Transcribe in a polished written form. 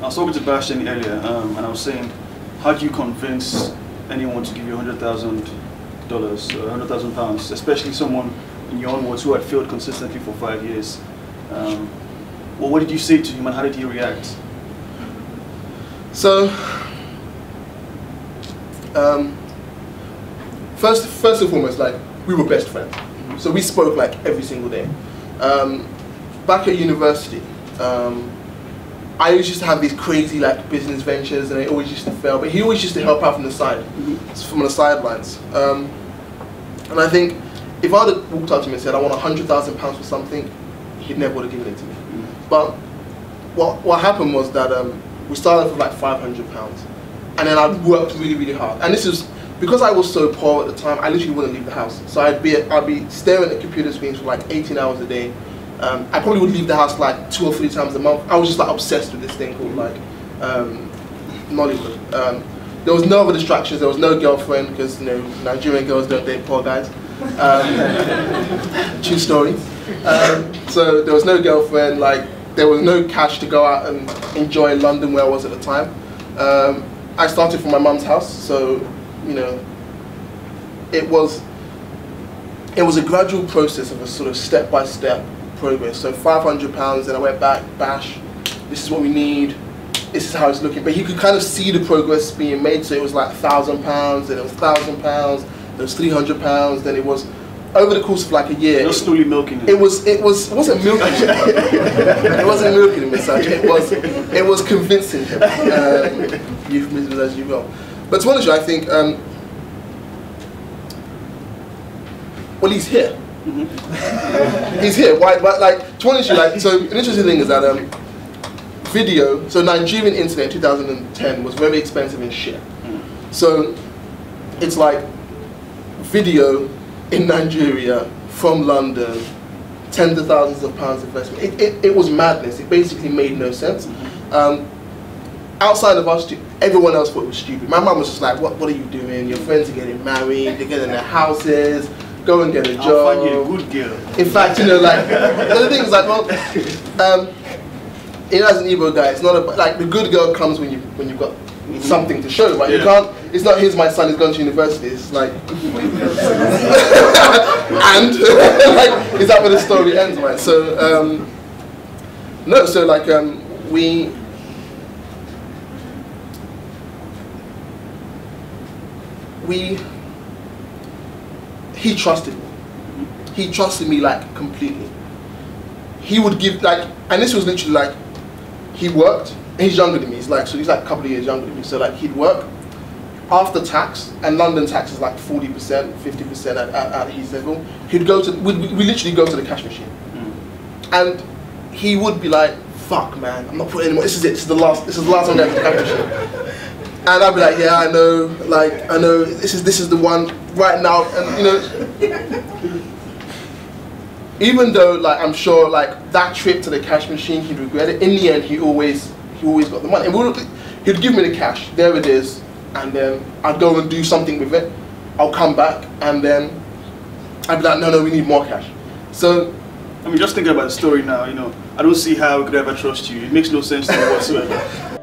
I was talking to Bastian earlier, and I was saying, how do you convince anyone to give you $100,000 or £100,000, especially someone in your own words who had failed consistently for 5 years? Well, what did you say to him, and how did he react? So, first and foremost, like, we were best friends. So we spoke like every single day. Back at university, I always used to have these crazy like business ventures, and I always used to fail. But he always used to help out from the side, from the sidelines. And I think if I had walked up to him and said I want £100,000 for something, he never would have given it to me. But what happened was that we started with like £500, and then I worked really, really hard. And this is because I was so poor at the time. I literally wouldn't leave the house. So I'd be staring at computer screens for like 18 hours a day. I probably would leave the house like 2 or 3 times a month. I was just like obsessed with this thing called like Nollywood. There was no other distractions. There was no girlfriend because you know Nigerian girls don't date poor guys. True story. So there was no girlfriend. Like there was no cash to go out and enjoy London where I was at the time. I started from my mum's house, so you know it was a gradual process of a sort of step-by-step progress. So £500, then I went back, bash, this is what we need, this is how it's looking. But you could kind of see the progress being made. So it was like £1,000, then it was £1,000, then it was £300, then it was over the course of like a year. You're slowly milking it. It wasn't milking it. It wasn't milking him as such. It was convincing him. Euphemisms as you will. But to be honest with you, I think well, he's here. He's here. Why? Like, to be honest with you, like, so an interesting thing is that video. So Nigerian internet in 2010 was very expensive and shit. So it's like video in Nigeria from London, tens of thousands of pounds investment. It was madness. It basically made no sense. Outside of us, everyone else thought it was stupid. My mum was just like, what are you doing? Your friends are getting married, they're getting their houses, go and get a job. I'll find you a good girl. In fact, you know, like, the thing is like, well, you know, as an Igbo guy, it's not about, like, the good girl comes when you've got something to show, right? You can't, it's not here's my son, he's going to university, it's like, and, like, is that where the story ends, right? So, no, so like, he trusted me. He trusted me like completely. He would give like, and this was literally like, he worked, and he's younger than me, he's like a couple of years younger than me, so like he'd work after tax, and London tax is like 40%, 50% at his level. He'd go to, we literally go to the cash machine. And he would be like, fuck man, I'm not putting anymore, this is the last time I'm going to the cash machine. And I'd be like, yeah, I know, this is the one right now, and you know, even though like I'm sure like that trip to the cash machine he'd regret it, in the end he always got the money. And he'd give me the cash, there it is, and then I'd go and do something with it. I'll come back, and then I'd be like, no, we need more cash. So, I mean, just thinking about the story now, you know, I don't see how I could ever trust you. It makes no sense to me whatsoever.